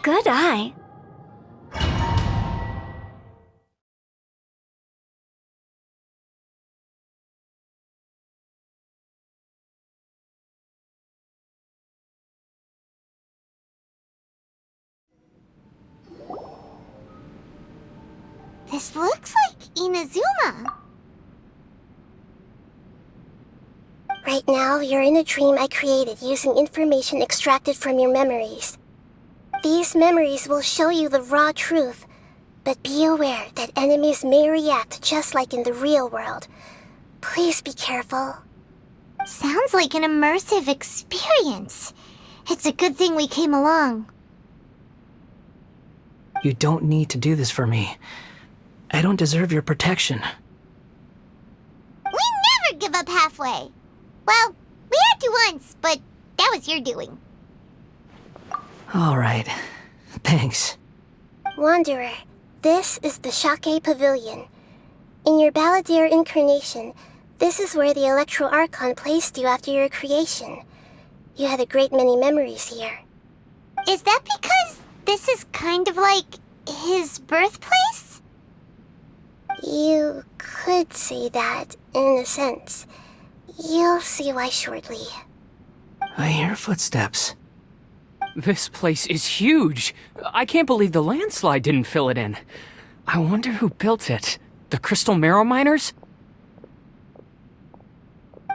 Good eye. This looks like Inazuma. Right now, you're in a dream I created using information extracted from your memories. These memories will show you the raw truth, but be aware that enemies may react just like in the real world. Please be careful. Sounds like an immersive experience. It's a good thing we came along. You don't need to do this for me. I don't deserve your protection. We never give up halfway. Well, we had to once, but that was your doing. All right. Thanks. Wanderer, this is the Shake Pavilion. In your Balladeer incarnation, this is where the Electro Archon placed you after your creation. You had a great many memories here. Is that because this is kind of like his birthplace? You could say that, in a sense. You'll see why shortly. I hear footsteps. This place is huge. I can't believe the landslide didn't fill it in. I wonder who built it. The Crystal Marrow Miners?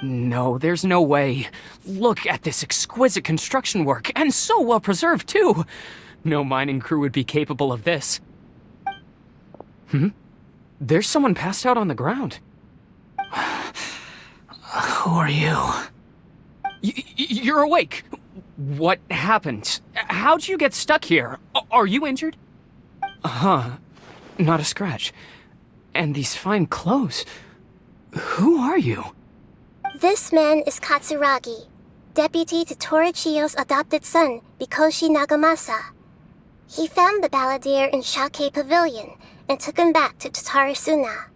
No, there's no way. Look at this exquisite construction work, and so well preserved, too. No mining crew would be capable of this. There's someone passed out on the ground. Who are you? You're awake. What happened? How'd you get stuck here? Are you injured? Huh. Not a scratch. And these fine clothes. Who are you? This man is Katsuragi, deputy to Torichio's adopted son, Mikoshi Nagamasa. He found the Balladeer in Shake Pavilion and took him back to Tatarasuna.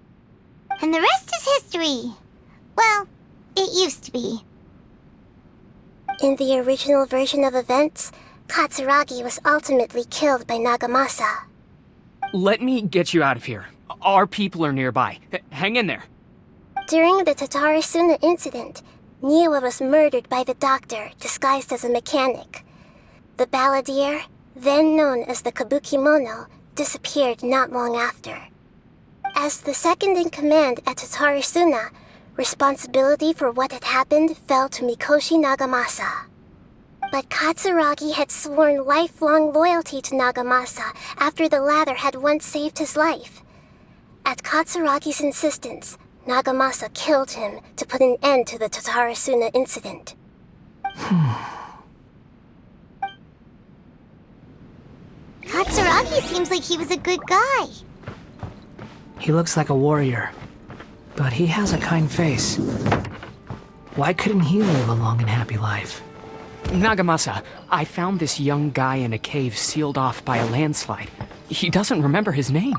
And the rest is history. Well, it used to be. In the original version of events, Katsuragi was ultimately killed by Nagamasa. Let me get you out of here. Our people are nearby. Hang in there. During the Tatarasuna incident, Niwa was murdered by the doctor disguised as a mechanic. The Balladeer, then known as the Kabukimono, disappeared not long after. As the second in command at Tatarasuna, responsibility for what had happened fell to Mikoshi Nagamasa. But Katsuragi had sworn lifelong loyalty to Nagamasa after the latter had once saved his life. At Katsuragi's insistence, Nagamasa killed him to put an end to the Tatarasuna incident. Katsuragi seems like he was a good guy. He looks like a warrior, but he has a kind face. Why couldn't he live a long and happy life? Nagamasa, I found this young guy in a cave sealed off by a landslide. He doesn't remember his name.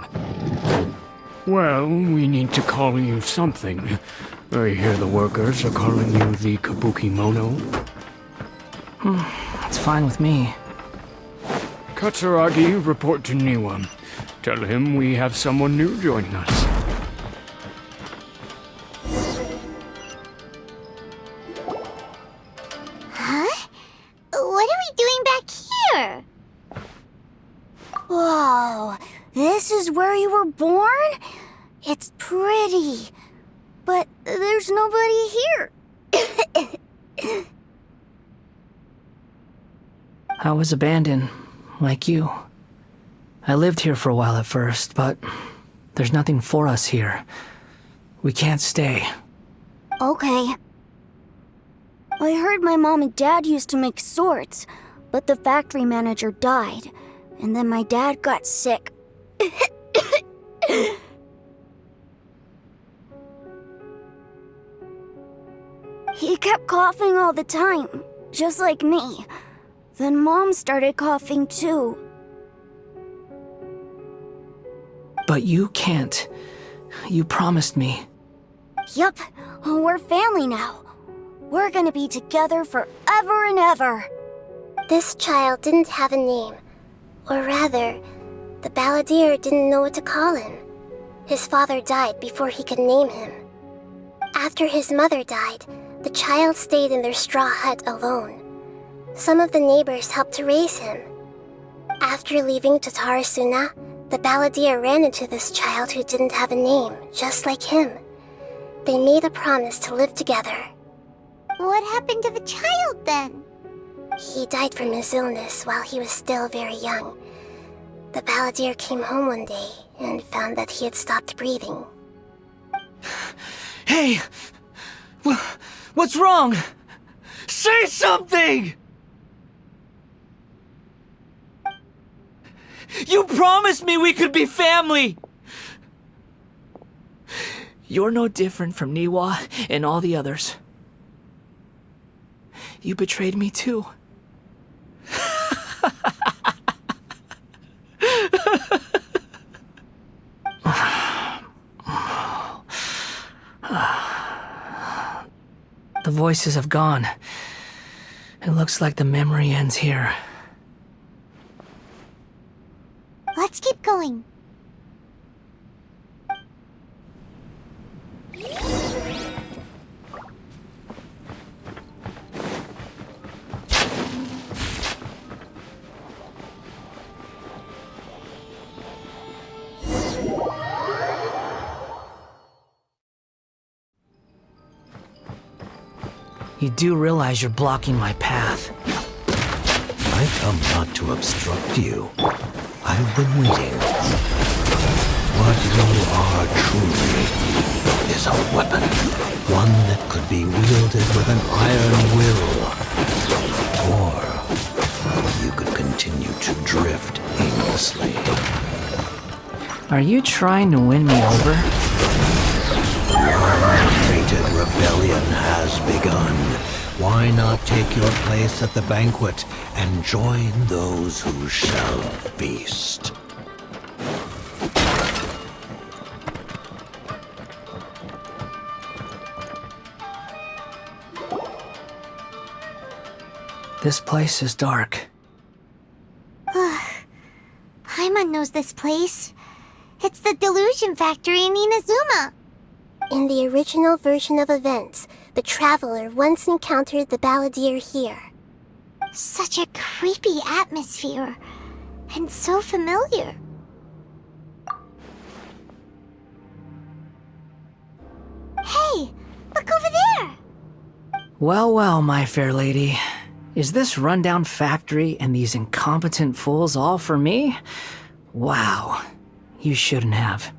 Well, we need to call you something. I hear the workers are calling you the Kabukimono. It's fine with me. Katsuragi, report to Niwa. Tell him we have someone new joining us. Huh? What are we doing back here? Whoa, this is where you were born? It's pretty, but there's nobody here. I was abandoned, like you. I lived here for a while at first, but there's nothing for us here. We can't stay. Okay. I heard my mom and dad used to make swords, but the factory manager died, and then my dad got sick. He kept coughing all the time, just like me. Then Mom started coughing too. But you can't. You promised me. Yup, we're family now. We're gonna be together forever and ever. This child didn't have a name. Or rather, the balladeer didn't know what to call him. His father died before he could name him. After his mother died, the child stayed in their straw hut alone. Some of the neighbors helped to raise him. After leaving Tatarasuna, the balladeer ran into this child who didn't have a name, just like him. They made a promise to live together. What happened to the child then? He died from his illness while he was still very young. The balladeer came home one day and found that he had stopped breathing. Hey! What's wrong? Say something! You promised me we could be family! You're no different from Niwa and all the others. You betrayed me too. The voices have gone. It looks like the memory ends here. Let's keep going. You do realize you're blocking my path. I come not to obstruct you. I've been waiting. What you are truly is a weapon. One that could be wielded with an iron will. Or you could continue to drift aimlessly. Are you trying to win me over? Your fated rebellion has begun. Why not take your place at the banquet and join those who shall feast? This place is dark. Paimon knows this place. It's the delusion factory in Inazuma. In the original version of events, the traveler once encountered the balladeer here. Such a creepy atmosphere. And so familiar. Hey, look over there! Well, well, my fair lady. Is this rundown factory and these incompetent fools all for me? Wow. You shouldn't have.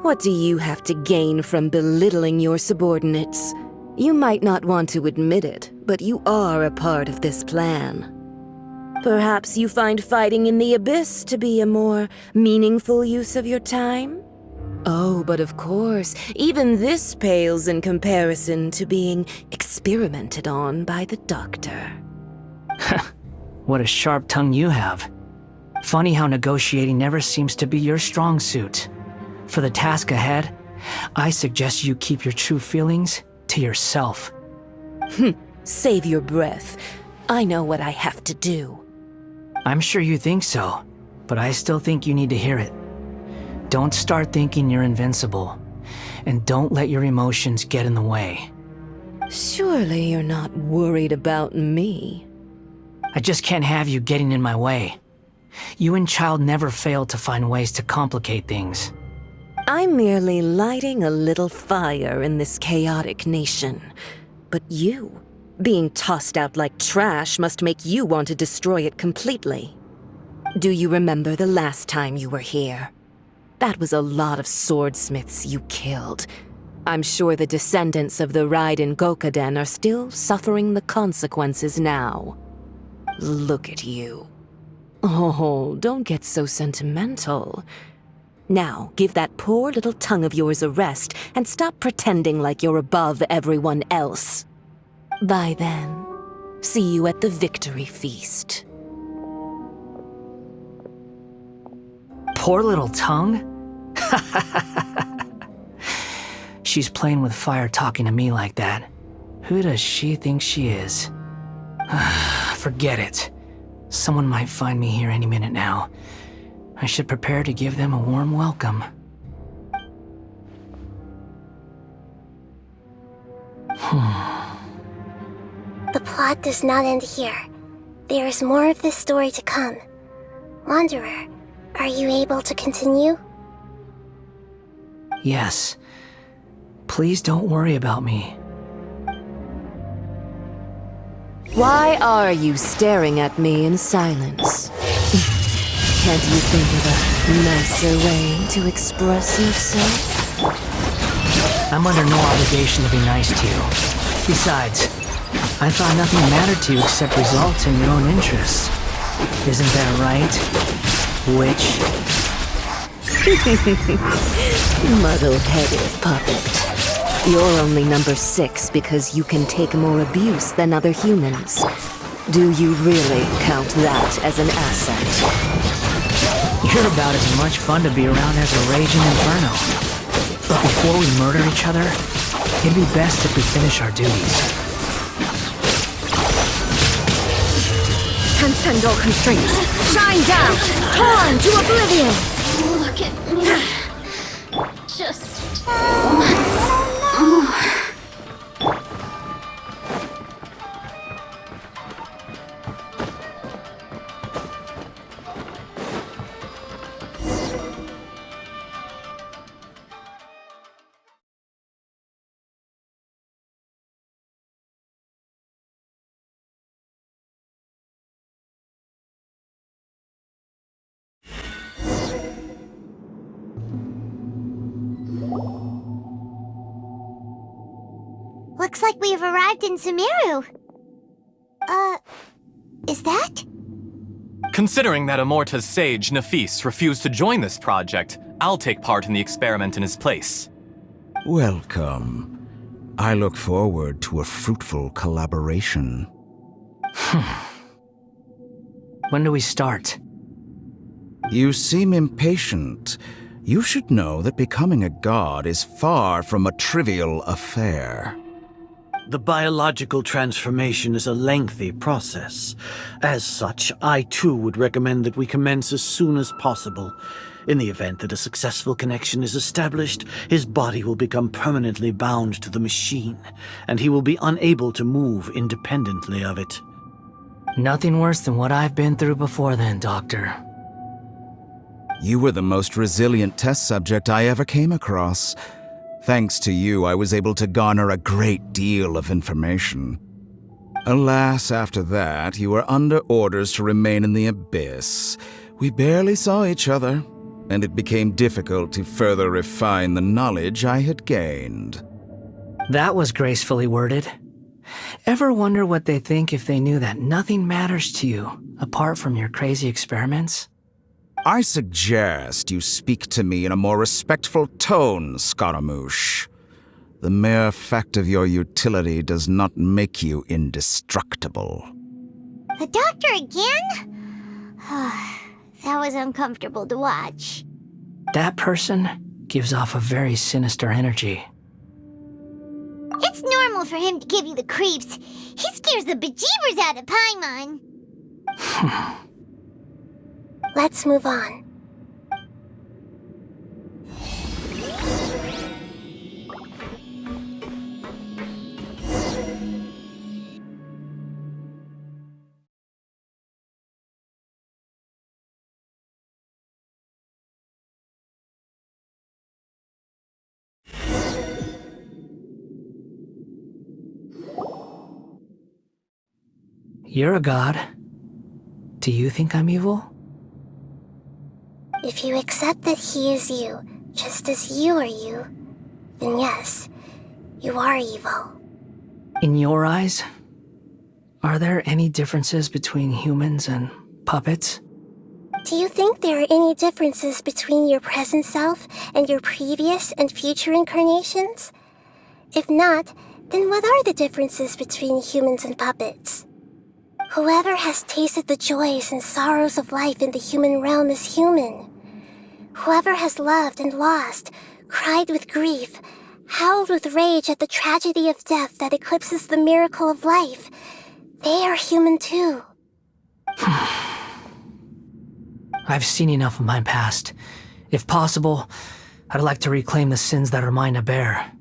What do you have to gain from belittling your subordinates? You might not want to admit it, but you are a part of this plan. Perhaps you find fighting in the abyss to be a more meaningful use of your time? Oh, but of course, even this pales in comparison to being experimented on by the doctor. What a sharp tongue you have. Funny how negotiating never seems to be your strong suit. For the task ahead, I suggest you keep your true feelings to yourself. Save your breath. I know what I have to do. I'm sure you think so, but I still think you need to hear it. Don't start thinking you're invincible, and don't let your emotions get in the way. Surely you're not worried about me. I just can't have you getting in my way. You and Child never fail to find ways to complicate things. I'm merely lighting a little fire in this chaotic nation. But you, being tossed out like trash, must make you want to destroy it completely. Do you remember the last time you were here? That was a lot of swordsmiths you killed. I'm sure the descendants of the Raiden Gokaden are still suffering the consequences now. Look at you. Oh, don't get so sentimental. Now, give that poor little tongue of yours a rest and stop pretending like you're above everyone else. Bye then. See you at the victory feast. Poor little tongue? She's playing with fire talking to me like that. Who does she think she is? Forget it. Someone might find me here any minute now. I should prepare to give them a warm welcome. The plot does not end here. There is more of this story to come. Wanderer, are you able to continue? Yes. Please don't worry about me. Why are you staring at me in silence? Can't you think of a nicer way to express yourself? I'm under no obligation to be nice to you. Besides, I thought nothing mattered to you except results and your own interests. Isn't that right, witch? Muddle-headed puppet. You're only number 6 because you can take more abuse than other humans. Do you really count that as an asset? You're about as much fun to be around as a raging inferno. But before we murder each other, it'd be best if we finish our duties. Transcend all constraints. Shine down. Torn to oblivion. Look at me. Just... Looks like we've arrived in Sumeru. Is that? Considering that Amorta's sage, Nafis, refused to join this project, I'll take part in the experiment in his place. Welcome. I look forward to a fruitful collaboration. When do we start? You seem impatient. You should know that becoming a god is far from a trivial affair. The biological transformation is a lengthy process. As such, I too would recommend that we commence as soon as possible. In the event that a successful connection is established, his body will become permanently bound to the machine, and he will be unable to move independently of it. Nothing worse than what I've been through before then, Doctor. You were the most resilient test subject I ever came across. Thanks to you, I was able to garner a great deal of information. Alas, after that, you were under orders to remain in the abyss. We barely saw each other, and it became difficult to further refine the knowledge I had gained. That was gracefully worded. Ever wonder what they think if they knew that nothing matters to you, apart from your crazy experiments? I suggest you speak to me in a more respectful tone, Scaramouche. The mere fact of your utility does not make you indestructible. The doctor again? That was uncomfortable to watch. That person gives off a very sinister energy. It's normal for him to give you the creeps. He scares the bejeebers out of Paimon. Let's move on. You're a god. Do you think I'm evil? If you accept that he is you, just as you are you, then yes, you are evil. In your eyes, are there any differences between humans and puppets? Do you think there are any differences between your present self and your previous and future incarnations? If not, then what are the differences between humans and puppets? Whoever has tasted the joys and sorrows of life in the human realm is human. Whoever has loved and lost, cried with grief, howled with rage at the tragedy of death that eclipses the miracle of life, they are human too. I've seen enough of my past. If possible, I'd like to reclaim the sins that are mine to bear.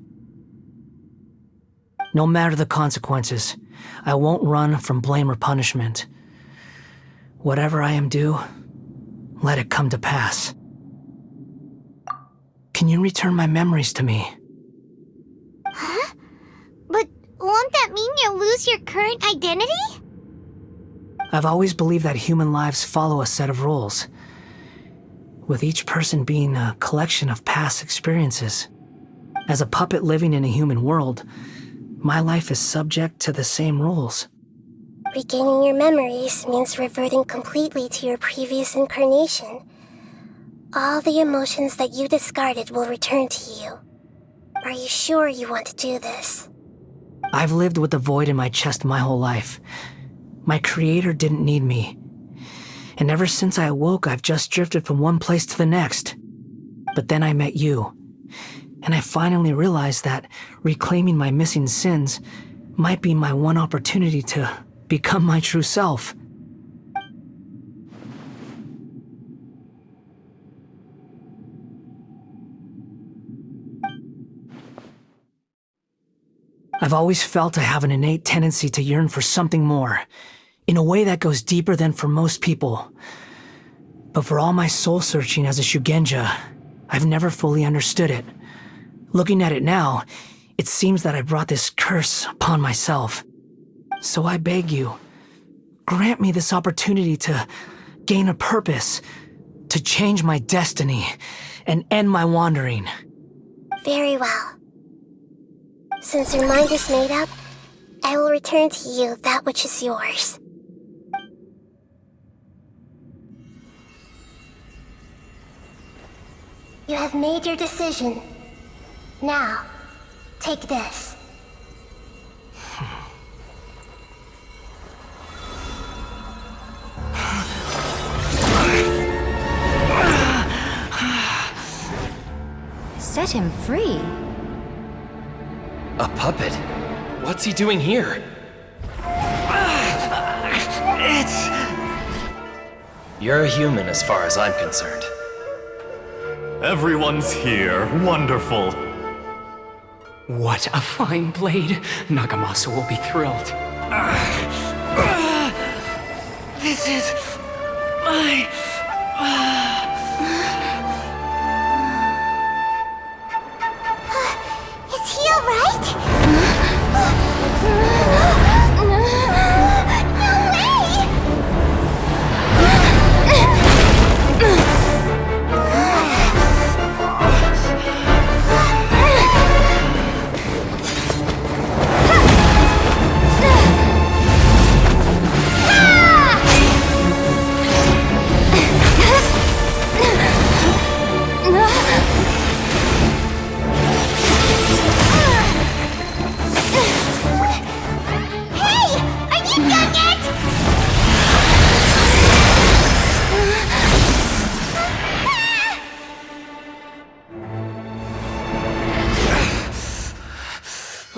No matter the consequences, I won't run from blame or punishment. Whatever I am due, let it come to pass. Can you return my memories to me? Huh? But won't that mean you'll lose your current identity? I've always believed that human lives follow a set of rules, with each person being a collection of past experiences. As a puppet living in a human world, my life is subject to the same rules. Regaining your memories means reverting completely to your previous incarnation. All the emotions that you discarded will return to you. Are you sure you want to do this? I've lived with the void in my chest my whole life. My creator didn't need me. And ever since I awoke, I've just drifted from one place to the next. But then I met you, and I finally realized that reclaiming my missing sins might be my one opportunity to become my true self. I've always felt I have an innate tendency to yearn for something more, in a way that goes deeper than for most people. But for all my soul-searching as a Shugenja, I've never fully understood it. Looking at it now, it seems that I brought this curse upon myself. So I beg you, grant me this opportunity to gain a purpose, to change my destiny, and end my wandering. Very well. Since your mind is made up, I will return to you that which is yours. You have made your decision. Now, take this. Set him free. A puppet? What's he doing here? You're a human as far as I'm concerned. Everyone's here. Wonderful. What a fine blade. Nagamasa will be thrilled. This is my... Is he alright?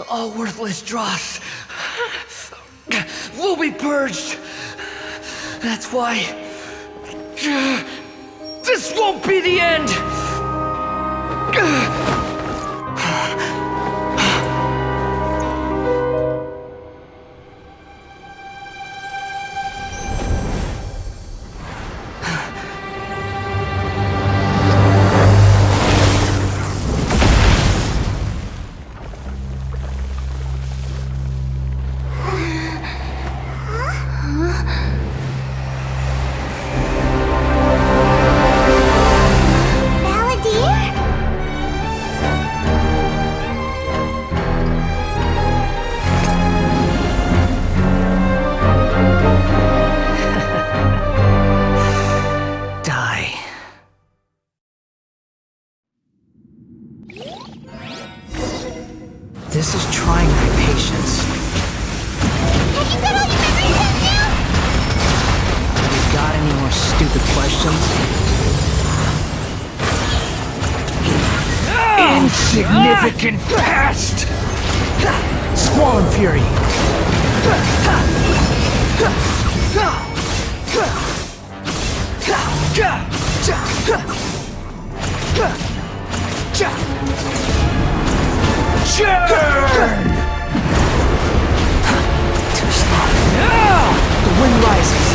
All worthless dross will be purged. That's why this won't be the end. This is trying my patience. Have you got all your memories out now? You got any more stupid questions? Insignificant past! Squall and Fury! The wind rises.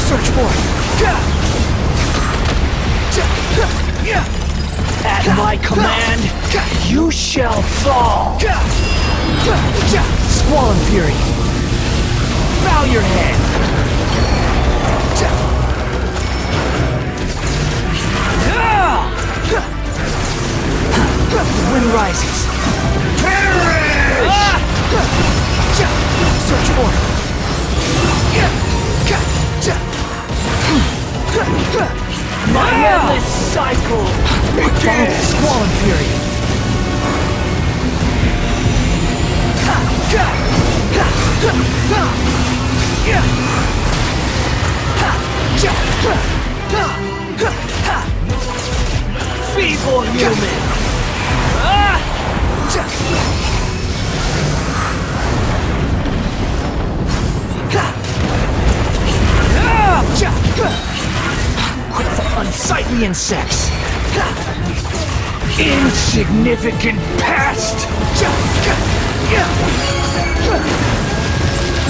Search for it. At my command, you shall fall. Squall and Fury, bow your head. The wind rises. Perish! Search for it. My endless cycle begins! Squall and Fury! Feeble human! Quick for unsightly insects! Insignificant pest!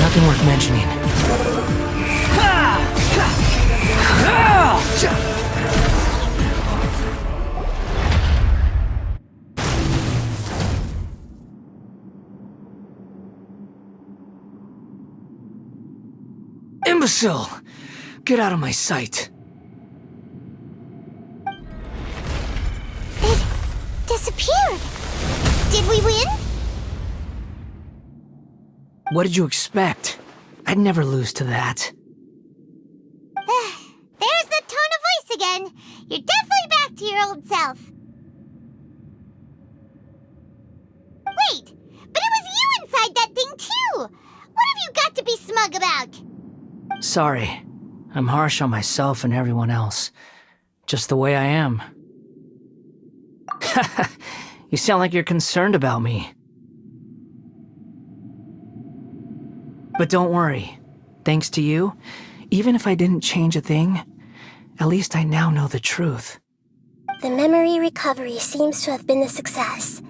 Nothing worth mentioning. Imbecile! Get out of my sight. It disappeared. Did we win? What did you expect? I'd never lose to that. There's the tone of voice again. You're definitely back to your old self. Wait, but it was you inside that thing too. What have you got to be smug about? Sorry. I'm harsh on myself and everyone else. Just the way I am. You sound like you're concerned about me. But don't worry. Thanks to you, even if I didn't change a thing, at least I now know the truth. The memory recovery seems to have been a success.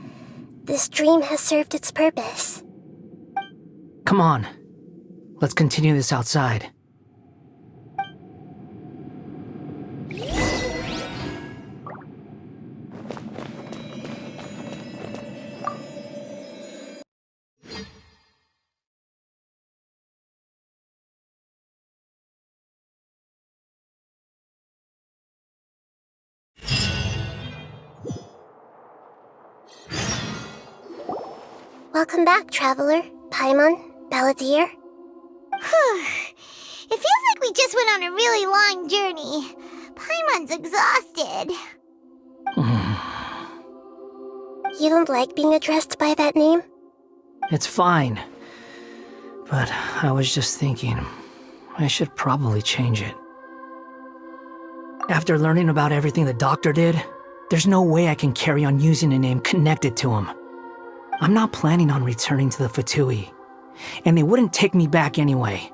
This dream has served its purpose. Come on. Let's continue this outside. Welcome back, Traveler, Paimon, Balladeer. It feels like we just went on a really long journey. Paimon's exhausted. You don't like being addressed by that name? It's fine. But I was just thinking, I should probably change it. After learning about everything the doctor did, there's no way I can carry on using a name connected to him. I'm not planning on returning to the Fatui, and they wouldn't take me back anyway.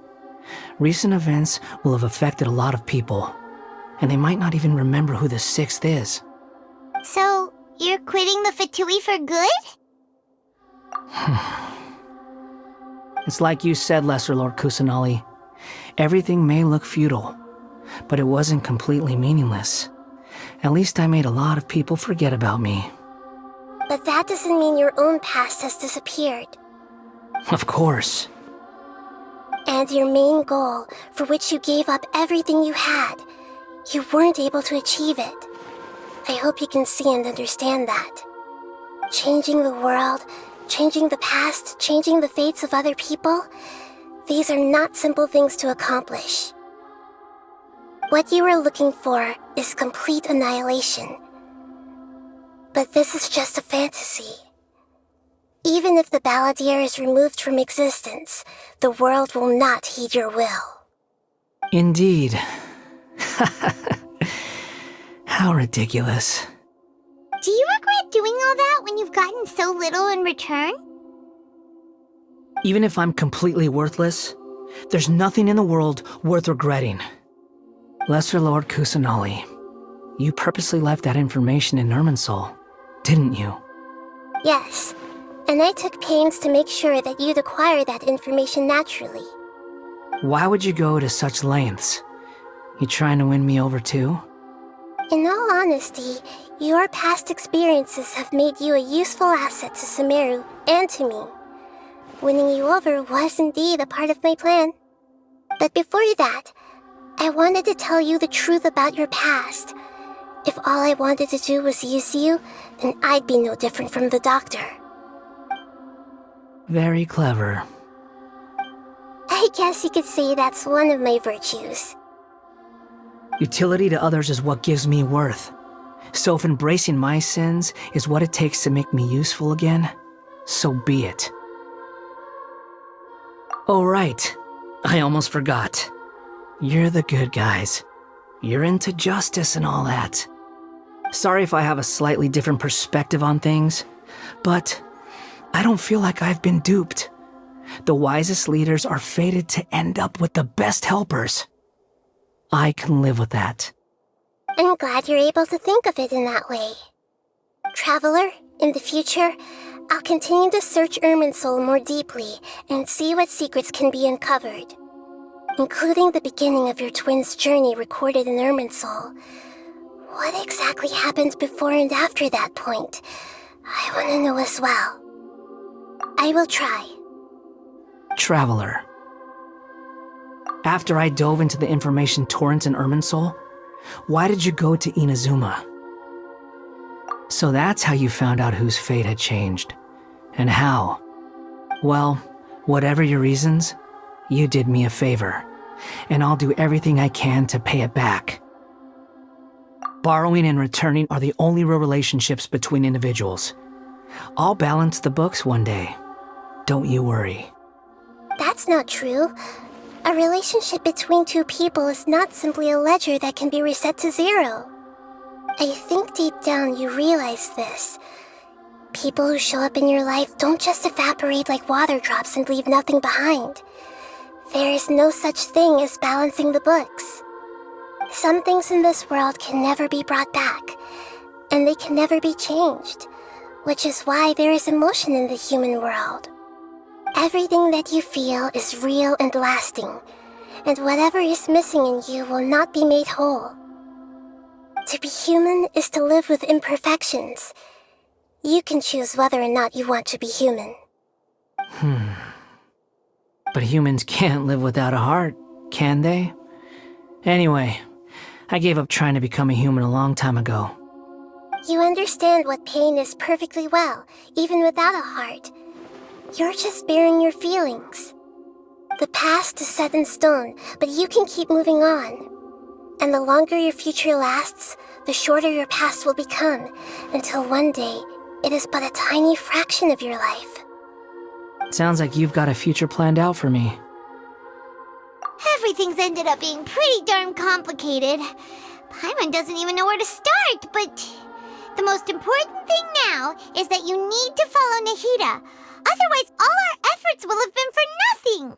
Recent events will have affected a lot of people, and they might not even remember who the 6th is. So, you're quitting the Fatui for good? It's like you said, Lesser Lord Kusanali. Everything may look futile, but it wasn't completely meaningless. At least I made a lot of people forget about me. But that doesn't mean your own past has disappeared. Of course. And your main goal, for which you gave up everything you had, you weren't able to achieve it. I hope you can see and understand that. Changing the world, changing the past, changing the fates of other people, these are not simple things to accomplish. What you are looking for is complete annihilation. But this is just a fantasy. Even if the Balladeer is removed from existence, the world will not heed your will. Indeed. How ridiculous. Do you regret doing all that when you've gotten so little in return? Even if I'm completely worthless, there's nothing in the world worth regretting. Lesser Lord Kusanali, you purposely left that information in Irminsul, didn't you? Yes, and I took pains to make sure that you'd acquire that information naturally. Why would you go to such lengths? You trying to win me over too? In all honesty, your past experiences have made you a useful asset to Sumeru and to me. Winning you over was indeed a part of my plan. But before that, I wanted to tell you the truth about your past. If all I wanted to do was use you, then I'd be no different from the doctor. Very clever. I guess you could say that's one of my virtues. Utility to others is what gives me worth. So if embracing my sins is what it takes to make me useful again, so be it. Oh right, I almost forgot. You're the good guys. You're into justice and all that. Sorry if I have a slightly different perspective on things, but I don't feel like I've been duped. The wisest leaders are fated to end up with the best helpers. I can live with that. I'm glad you're able to think of it in that way. Traveler, in the future, I'll continue to search Irminsul more deeply and see what secrets can be uncovered, including the beginning of your twins' journey recorded in Irminsul. What exactly happened before and after that point? I want to know as well. I will try. Traveler. After I dove into the information torrents in Irminsul, why did you go to Inazuma? So that's how you found out whose fate had changed. And how. Well, whatever your reasons, you did me a favor, and I'll do everything I can to pay it back. Borrowing and returning are the only real relationships between individuals. I'll balance the books one day. Don't you worry. That's not true. A relationship between two people is not simply a ledger that can be reset to zero. I think deep down you realize this. People who show up in your life don't just evaporate like water drops and leave nothing behind. There is no such thing as balancing the books. Some things in this world can never be brought back, and they can never be changed, which is why there is emotion in the human world. Everything that you feel is real and lasting, and whatever is missing in you will not be made whole. To be human is to live with imperfections. You can choose whether or not you want to be human. But humans can't live without a heart, can they? Anyway, I gave up trying to become a human a long time ago. You understand what pain is perfectly well, even without a heart. You're just bearing your feelings. The past is set in stone, but you can keep moving on. And the longer your future lasts, the shorter your past will become, until one day, it is but a tiny fraction of your life. Sounds like you've got a future planned out for me. Everything's ended up being pretty darn complicated. Paimon doesn't even know where to start, but the most important thing now is that you need to follow Nahida. Otherwise, all our efforts will have been for nothing.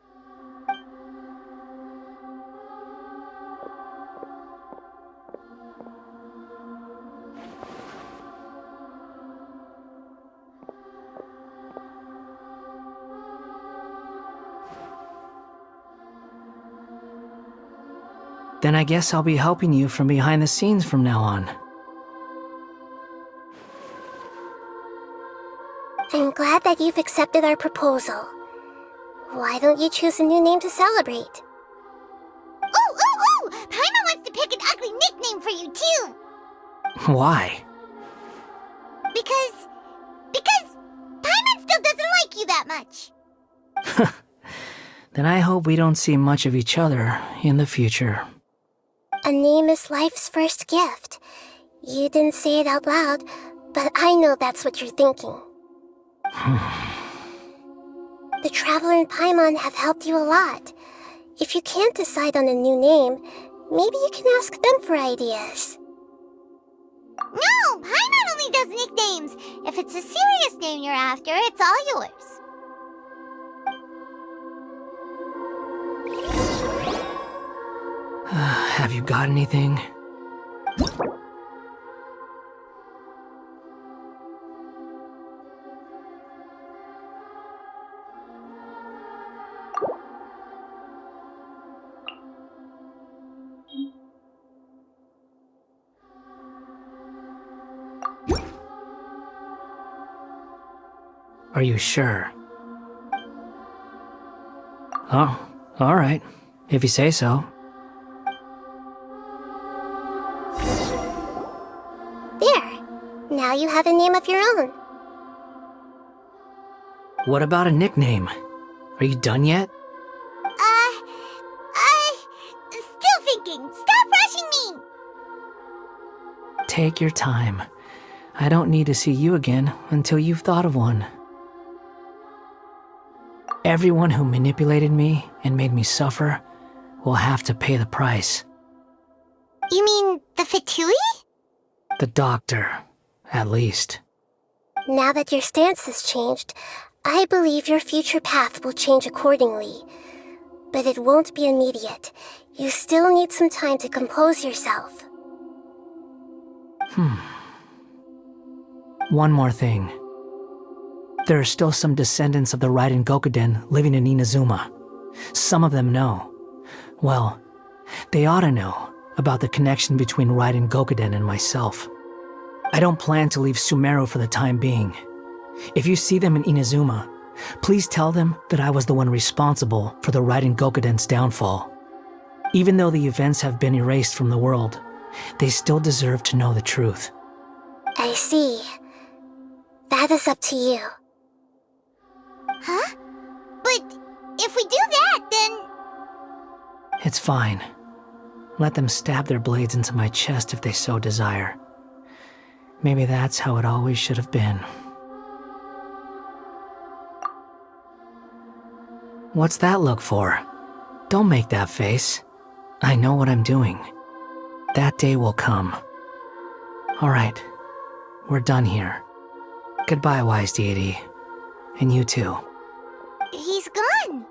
Then I guess I'll be helping you from behind the scenes from now on. I'm glad that you've accepted our proposal. Why don't you choose a new name to celebrate? Ooh! Paimon wants to pick an ugly nickname for you, too! Why? Because Paimon still doesn't like you that much. Then I hope we don't see much of each other in the future. A name is life's first gift. You didn't say it out loud, but I know that's what you're thinking. The Traveler and Paimon have helped you a lot. If you can't decide on a new name, maybe you can ask them for ideas. No! Paimon only does nicknames! If it's a serious name you're after, it's all yours. Have you got anything? Are you sure? Oh, alright. If you say so. There. Now you have a name of your own. What about a nickname? Are you done yet? Still thinking. Stop rushing me! Take your time. I don't need to see you again until you've thought of one. Everyone who manipulated me and made me suffer will have to pay the price. You mean the Fatui? The doctor, at least. Now that your stance has changed, I believe your future path will change accordingly. But it won't be immediate. You still need some time to compose yourself. One more thing. There are still some descendants of the Raiden Gokuden living in Inazuma. Some of them know. Well, they ought to know about the connection between Raiden Gokuden and myself. I don't plan to leave Sumeru for the time being. If you see them in Inazuma, please tell them that I was the one responsible for the Raiden Gokuden's downfall. Even though the events have been erased from the world, they still deserve to know the truth. I see. That is up to you. Huh? But if we do that, then... It's fine. Let them stab their blades into my chest if they so desire. Maybe that's how it always should have been. What's that look for? Don't make that face. I know what I'm doing. That day will come. Alright, we're done here. Goodbye, wise deity. And you too. He's gone.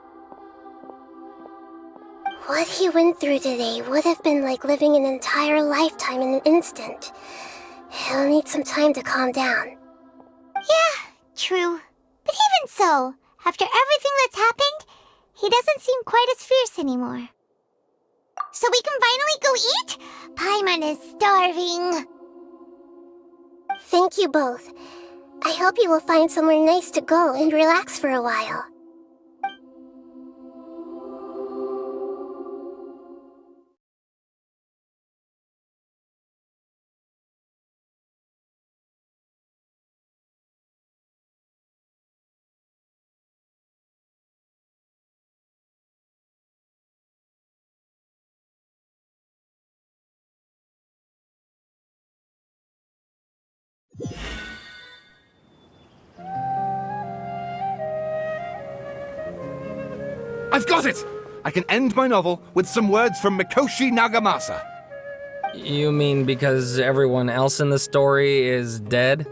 What he went through today would have been like living an entire lifetime in an instant. He'll need some time to calm down. Yeah, true. But even so, after everything that's happened, he doesn't seem quite as fierce anymore. So we can finally go eat? Paimon is starving. Thank you both. I hope you will find somewhere nice to go and relax for a while. I've got it! I can end my novel with some words from Mikoshi Nagamasa. You mean because everyone else in the story is dead?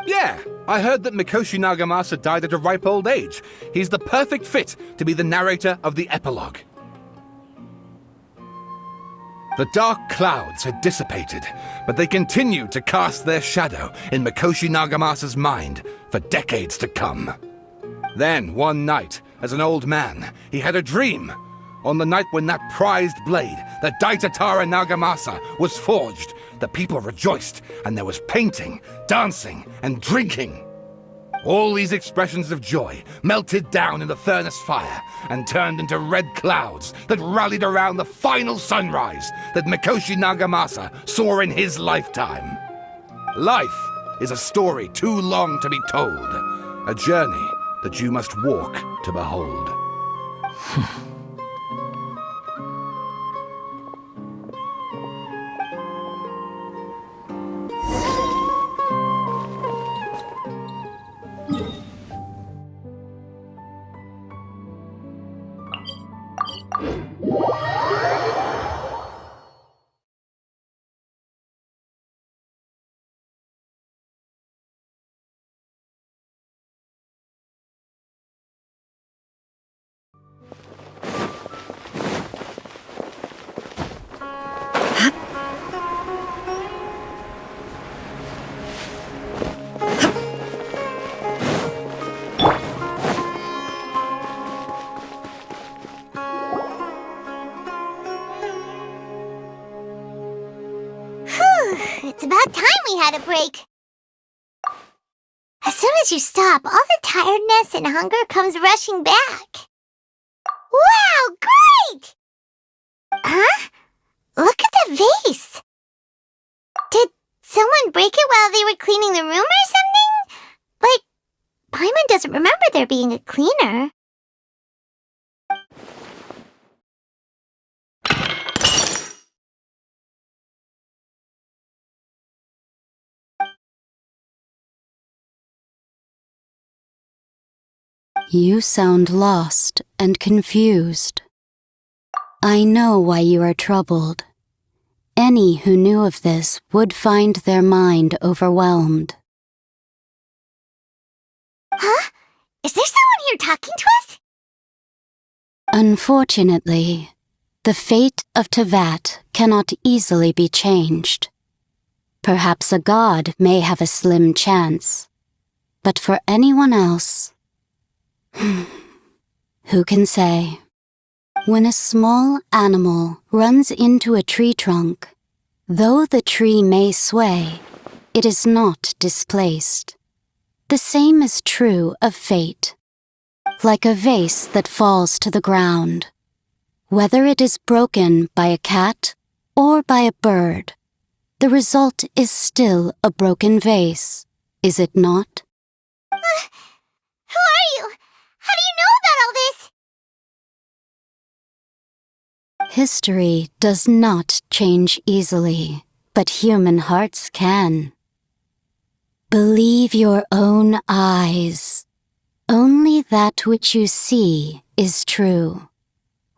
Yeah, I heard that Mikoshi Nagamasa died at a ripe old age. He's the perfect fit to be the narrator of the epilogue. The dark clouds had dissipated, but they continued to cast their shadow in Mikoshi Nagamasa's mind for decades to come. Then, one night, as an old man, he had a dream. On the night when that prized blade, the Daitatara Nagamasa, was forged, the people rejoiced, and there was painting, dancing, and drinking. All these expressions of joy melted down in the furnace fire and turned into red clouds that rallied around the final sunrise that Mikoshi Nagamasa saw in his lifetime. Life is a story too long to be told, a journey that you must walk to behold. It's about time we had a break. As soon as you stop, all the tiredness and hunger comes rushing back. Wow, great! Huh? Look at the vase. Did someone break it while they were cleaning the room or something? Like, Paimon doesn't remember there being a cleaner. You sound lost and confused. I know why you are troubled. Any who knew of this would find their mind overwhelmed. Huh? Is there someone here talking to us? Unfortunately, the fate of Tevat cannot easily be changed. Perhaps a god may have a slim chance, but for anyone else, who can say? When a small animal runs into a tree trunk, though the tree may sway, it is not displaced. The same is true of fate. Like a vase that falls to the ground, whether it is broken by a cat or by a bird, the result is still a broken vase, is it not? Who are you? How do you know about all this? History does not change easily, but human hearts can. Believe your own eyes. Only that which you see is true.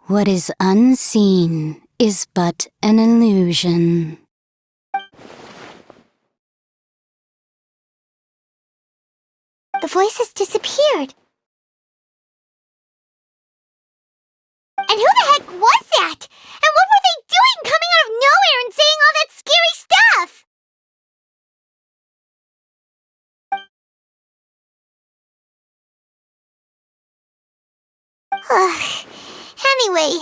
What is unseen is but an illusion. The voice has disappeared. And who the heck was that? And what were they doing coming out of nowhere and saying all that scary stuff? Anyway,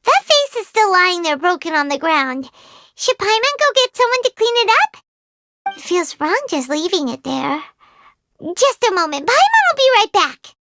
that vase is still lying there broken on the ground. Should Paimon go get someone to clean it up? It feels wrong just leaving it there. Just a moment, Paimon will be right back.